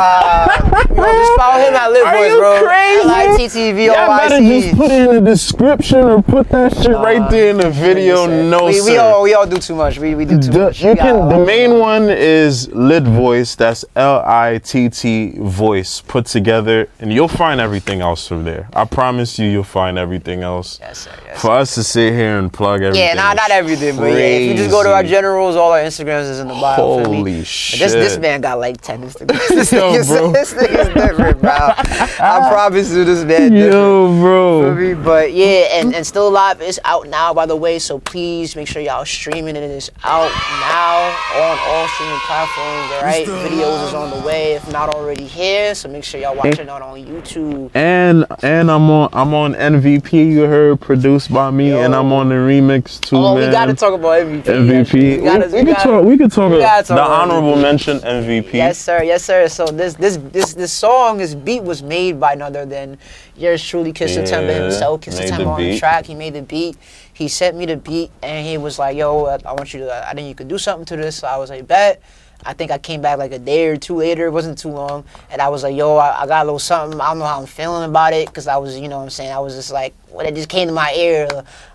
Yo, just follow him at Live Are Voice, you bro. crazy? Y'all better just put it in the description or put that shit right there in the video. No, sir. We all do too much. We do too much. The main one is Lit Voice. That's LITT Voice put together, and you'll find everything else from there. I promise you'll find everything else. Yes, sir. Yes, For us to sit here and plug everything. Yeah, not everything, but yeah, if you just go to our generals, all our Instagrams is in the bio. Holy shit. This man got like 10 Instagrams. This nigga's different, bro. I promise you, this man different. Yo, bro. But yeah, and Still Alive is out now, by the way, so please make sure y'all streaming it. It's out now on all streaming platforms, all right? Videos is on the way, if not already here, so make sure y'all watching it on YouTube. And I'm on MVP, you heard, produced by me, and I'm on the remix too, man. We gotta talk about MVP. MVP. We could talk about the honorable mention MVP. Yes, sir. Yes, sir. So this song, this beat was made by none other than yours truly, Kiid September himself. Kiid September on the track. He made the beat. He sent me the beat, and he was like, "Yo, I want you to. I think you could do something to this." So I was like, "Bet." I think I came back like a day or two later. It wasn't too long. And I was like, yo, I got a little something. I don't know how I'm feeling about it. Because I was, you know what I'm saying? I was just like, well, it just came to my ear.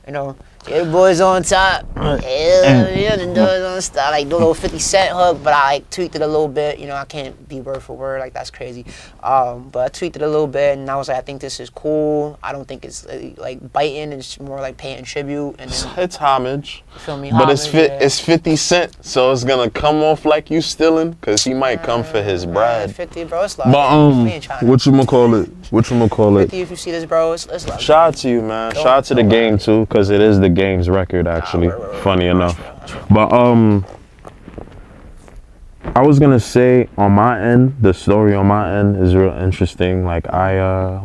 You know, yeah, the boys on top. Yeah, the boys on top. Like the little 50 Cent hook. But I like tweaked it a little bit. You know, I can't be word for word. Like, that's crazy. But I tweaked it a little bit. And I was like, I think this is cool. I don't think it's like biting. It's more like paying tribute. And then, it's homage. You feel me? But homage, it's 50 Cent. So it's going to come off like you stealing. Because he might come for his bread. 50, bro. It's love. But, whatchamacallit? 50, if you see this, bro, it's love. Shout out to you, man. Shout out to the game, too. Because it is the game's record, actually. Funny enough. But, I was gonna say, on my end, the story on my end is real interesting. Like, I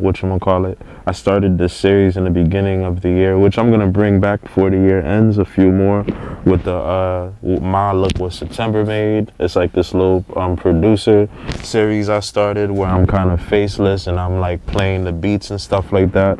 started this series in the beginning of the year, which I'm gonna bring back before the year ends, a few more, with the My Look What September Made. It's like this little producer series I started where I'm kind of faceless and I'm like playing the beats and stuff like that.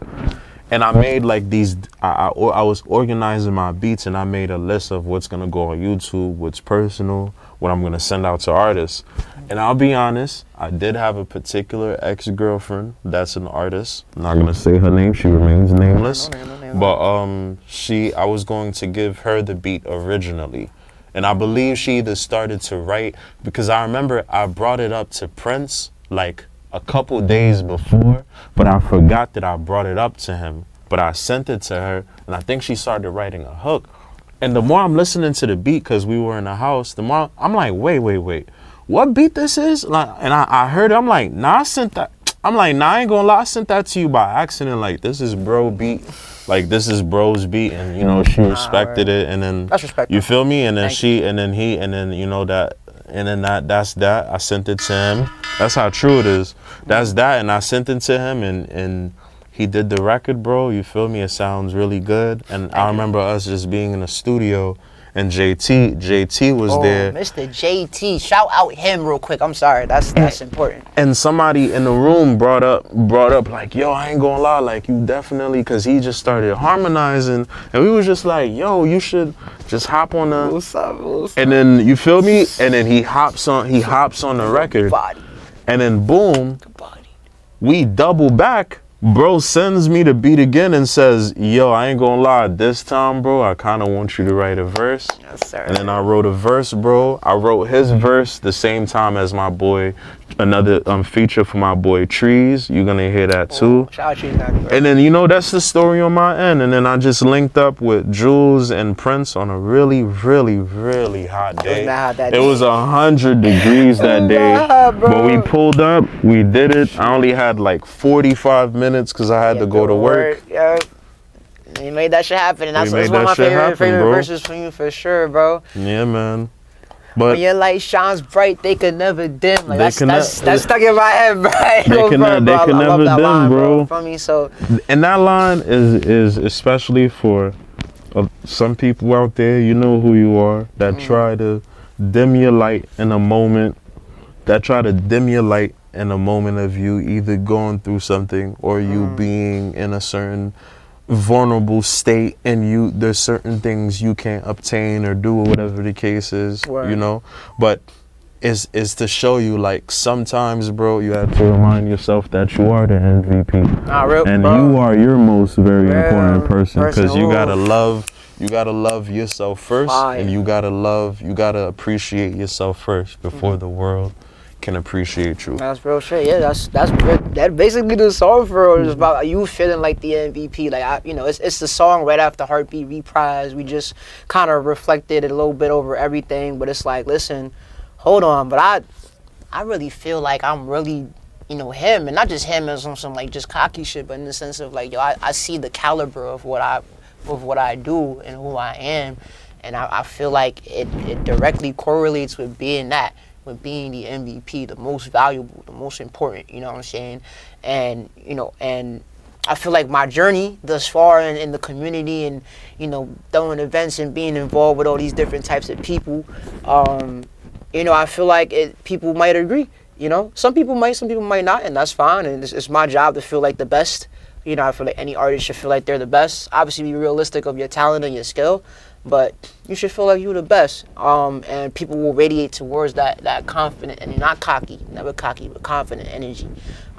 And I made like these, I was organizing my beats, and I made a list of what's gonna go on YouTube, what's personal, what I'm gonna send out to artists. And I'll be honest, I did have a particular ex-girlfriend that's an artist. I'm not gonna say her name, she remains nameless. But I was going to give her the beat originally. And I believe she either started to write, because I remember I brought it up to Prince like a couple days before, but I forgot that I brought it up to him. But I sent it to her, and I think she started writing a hook. And the more I'm listening to the beat, because we were in the house, the more I'm like, wait, what beat this is? Like, and I heard it, I'm like, nah, I sent that. I'm like, nah, I ain't gonna lie, I sent that to you by accident. Like, this is bro beat. Like, this is bro's beat, and you know, she respected it, and then that's respectful. You feel me? And then and then you know that. and then that's that. I sent it to him. That's how true it is. That's that, and I sent it to him, and he did the record, bro. You feel me? It sounds really good. And I remember us just being in the studio, and JT was there. Mr. JT, shout out him real quick. I'm sorry, that's important. And somebody in the room brought up like, yo, I ain't gonna lie, like you definitely, because he just started harmonizing, and we was just like, yo, you should just hop on the. What's up? And then you feel me? And then he hops on the record, Body. and then boom, Body. we double back. Bro sends me the beat again and says, yo, I ain't gonna lie, this time, bro, I kind of want you to write a verse. Yes, sir. And then I wrote a verse, bro. I wrote his verse the same time as my boy, another feature for my boy Trees. You're gonna hear that too. Shout out Trees. And then, that's the story on my end. And then I just linked up with Jules and Prince on a really, really, really hot day. It was 100 degrees that day. But we pulled up, we did it. I only had like 45 minutes because I had to go to work. Yeah. You made that shit happen, and that's one of my favorite verses from you for sure, bro. Yeah, man. But when your light shines bright, they could never dim. Like that's stuck in my head, bro. They can never dim, bro. From me, so. And that line is especially for some people out there. You know who you are, that try to dim your light in a moment. That try to dim your light in a moment of you either going through something or you being in a certain vulnerable state, and there's certain things you can't obtain or do, or whatever the case is. Right. But is to show you, like, sometimes, bro, you have to remind yourself that you are the MVP. And you are your most very important person, because you gotta love yourself first. And you gotta appreciate yourself first before the world can appreciate you. That's real shit. Yeah, that's basically the song for real. It's about you feeling like the MVP. Like it's the song right after Heartbeat Reprise. We just kind of reflected it a little bit over everything, but it's like, listen, hold on, but I really feel like I'm really, him, and not just him as some like just cocky shit, but in the sense of like, yo, I see the caliber of what I do and who I am, and I feel like it directly correlates with being that. With being the MVP, the most valuable, the most important, you know what I'm saying? And, and I feel like my journey thus far in the community and, throwing events and being involved with all these different types of people, I feel like people might agree, Some people might not, and that's fine. And it's my job to feel like the best. I feel like any artist should feel like they're the best. Obviously, be realistic of your talent and your skill, but you should feel like you're the best. And people will radiate towards that confident and not cocky, never cocky, but confident energy.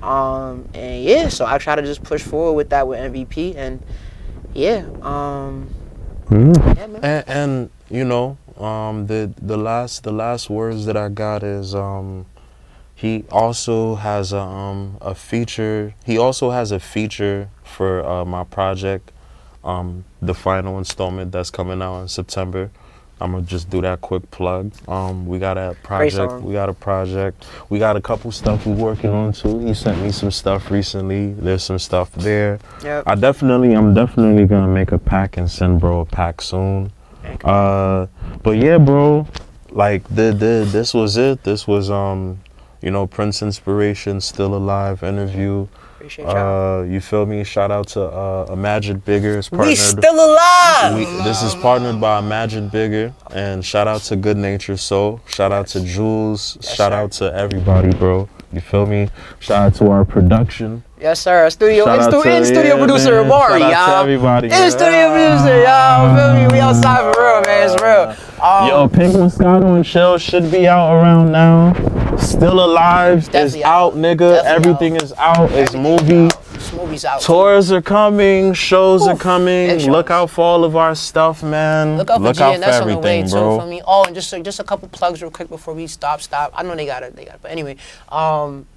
And yeah, so I try to just push forward with that with MVP, and yeah. Yeah, man. And the last words that I got is he also has a feature. He also has a feature for my project, the final installment that's coming out in September. I'm gonna just do that quick plug. We got a project. We got a couple stuff we're working on too. He sent me some stuff recently. There's some stuff there. Yep. I'm definitely gonna make a pack and send bro a pack soon. But yeah, bro, like this was it. This was Prince Inspiration Still Alive interview. Appreciate y'all. You feel me? Shout out to Imagine Bigger. We still alive! This is partnered by Imagine Bigger. And shout out to Good Nature Soul. Shout out to Jules. Shout out to everybody, bro. You feel me? Shout out to our production. Yes, sir. Studio producer Amari, y'all. Shout out to everybody. Studio producer, y'all. Feel me? We outside for real, man. It's real. Yo, Pink Moscato and Chill should be out around now. Still Alive is out, nigga. Everything is out. It's movie. Movies out. Tours are coming. Shows are coming. Look out for all of our stuff, man. Look out for GNS on the way too, bro. for me. Oh, and just a couple plugs real quick before we stop. I know they got it. But anyway,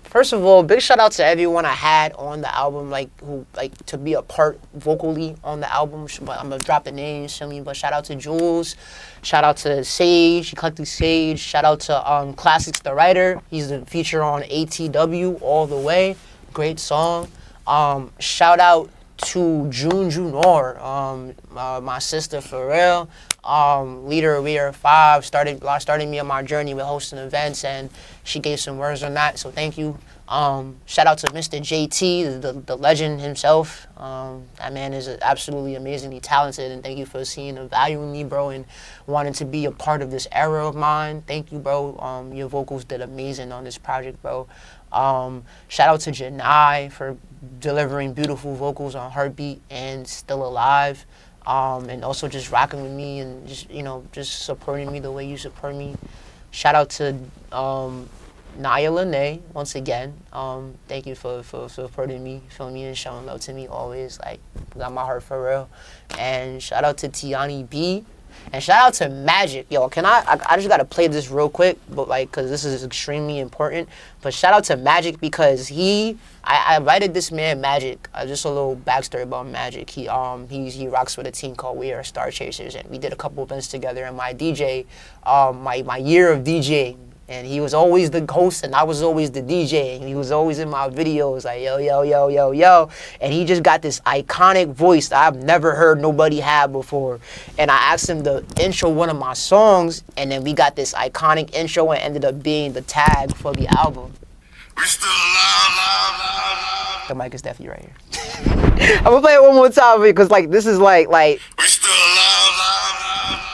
first of all, big shout out to everyone I had on the album, who to be a part vocally on the album. But I'm gonna drop the names, but shout out to Jules, shout out to Sage, Eclectic Sage, shout out to Classics the Writer. He's the feature on ATW All the Way, great song. Shout out to to June Junor, my sister for real, leader of We Are Five, started me on my journey with hosting events, and she gave some words on that, so thank you. Shout out to Mr. JT, the legend himself. That man is absolutely amazingly talented, and thank you for seeing the value in me, bro, and wanting to be a part of this era of mine. Thank you, bro. Your vocals did amazing on this project, bro. Shout out to Janai for delivering beautiful vocals on Heartbeat and Still Alive, and also just rocking with me and just, just supporting me the way you support me. Shout out to Naya Lene, once again. Thank you for supporting me, feel me, and showing love to me always. Like, got my heart for real. And shout out to Tiani B. And shout out to Magic. Yo, I just gotta play this real quick, but like, cause this is extremely important. But shout out to Magic because I invited this man Magic. Just a little backstory about Magic. He rocks with a team called We Are Star Chasers, and we did a couple events together. And my DJ, my year of DJing. And he was always the host, and I was always the DJ. And he was always in my videos, like, yo, yo, yo, yo, yo. And he just got this iconic voice that I've never heard nobody have before. And I asked him to intro one of my songs, and then we got this iconic intro and ended up being the tag for the album. We still alive. The mic is definitely right here. I'm gonna play it one more time because, like, this is like. We still alive.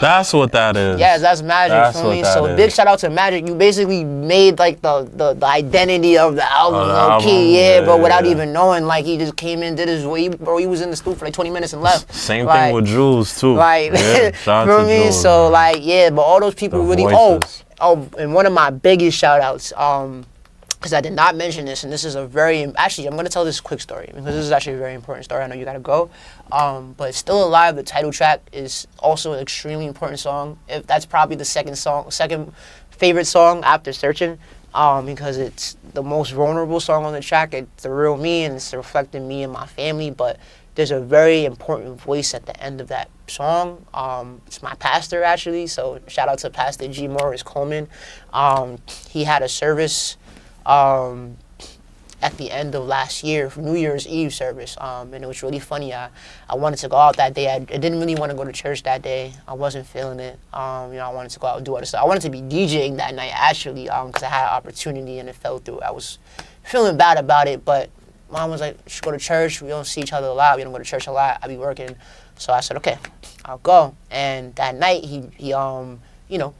That's what that is. Yes, that's Magic. That's For me. what that So is. big shout out to Magic. You basically made like the identity of the album, Of the low key, album, yeah, yeah, but without yeah. even knowing, like, he just came in, did his way, bro. He was in the studio for like 20 minutes and left. Same Like, thing with Jules too. Like, Yeah, shout you know out what I to mean? Jules, So man. like, yeah, but all those people The really. voices. And one of my biggest shout outs, because I did not mention this, and this is actually, I'm going to tell this quick story, because this is actually a very important story. I know you got to go. But Still Alive, the title track, is also an extremely important song. That's probably the second favorite song after Searching, because it's the most vulnerable song on the track. It's the real me, and it's reflecting me and my family, but there's a very important voice at the end of that song. It's my pastor, actually, so shout out to Pastor G. Morris Coleman. He had a service at the end of last year, New Year's Eve service, and it was really funny. I wanted to go out that day. I didn't really want to go to church that day. I wasn't feeling it. I wanted to go out and do other stuff. I wanted to be DJing that night, actually, because I had an opportunity and it fell through. I was feeling bad about it, but Mom was like, "You should go to church. We don't see each other a lot. We don't go to church a lot. I be working." So I said, "Okay, I'll go." And that night, he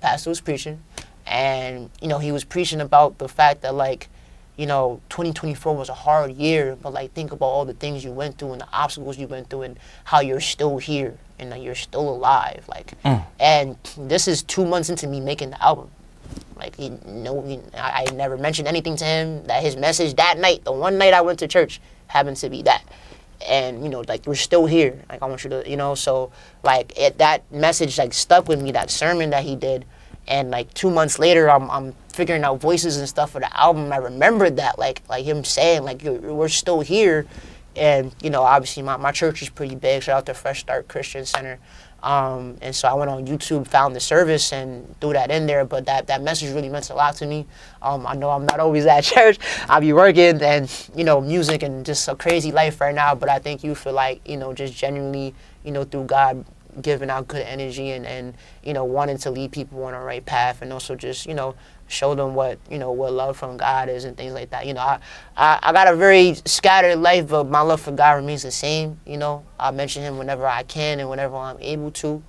pastor was preaching, and he was preaching about the fact that, like, 2024 was a hard year, but like, think about all the things you went through and the obstacles you went through and how you're still here and that you're still alive. Like, and this is 2 months into me making the album. Like, I never mentioned anything to him. That his message that night, the one night I went to church, happened to be that. And, like, we're still here. Like, I want you to, so, like, that message, like, stuck with me, that sermon that he did. And, like, 2 months later, I'm figuring out voices and stuff for the album. I remembered that, like him saying, like, we're still here. And, obviously, my church is pretty big. Shout out to Fresh Start Christian Center. And so I went on YouTube, found the service, and threw that in there. But that message really meant a lot to me. I know I'm not always at church. I be working and, music and just a crazy life right now. But I thank you for, like, just genuinely, through God, giving out good energy and wanting to lead people on the right path, and also just, show them what love from God is and things like that. I got a very scattered life, but my love for God remains the same. I mention him whenever I can and whenever I'm able to.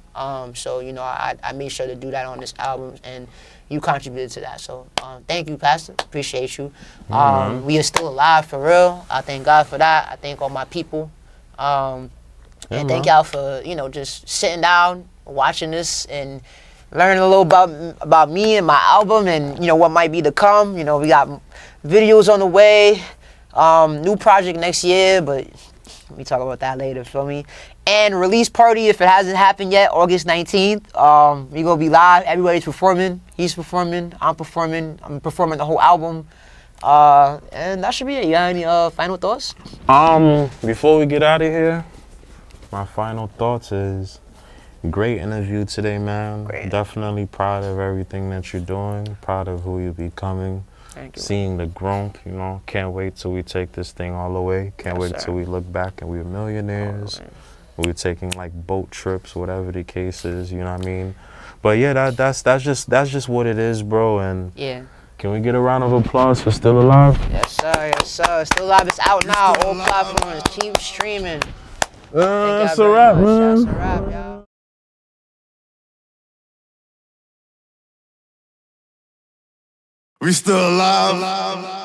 So I made sure to do that on this album, and you contributed to that. So thank you, Pastor. Appreciate you. We are still alive, for real. I thank God for that. I thank all my people. And thank y'all for, just sitting down, watching this, and learning a little about me and my album and, what might be to come. We got videos on the way, new project next year, but we talk about that later, feel me? And release party, if it hasn't happened yet, August 19th. We going to be live. Everybody's performing. He's performing. I'm performing. I'm performing the whole album. And that should be it. You got any final thoughts? Before we get out of here, my final thoughts is great interview today, man. Great. Definitely proud of everything that you're doing. Proud of who you're becoming. Thank you. seeing the growth, you know. Can't wait till we take this thing all the way. Can't Yes, wait sir. till we look back and we're millionaires. Oh, man. We're taking like boat trips, whatever the case is, you know what I mean? But yeah, that's just what it is, bro. And Yeah. can we get a round of applause for Still Alive? Yes, sir. Yes, sir. Still Alive. It's out now. All platforms. Keep streaming. That's a wrap, man. That's a wrap, y'all. We still alive.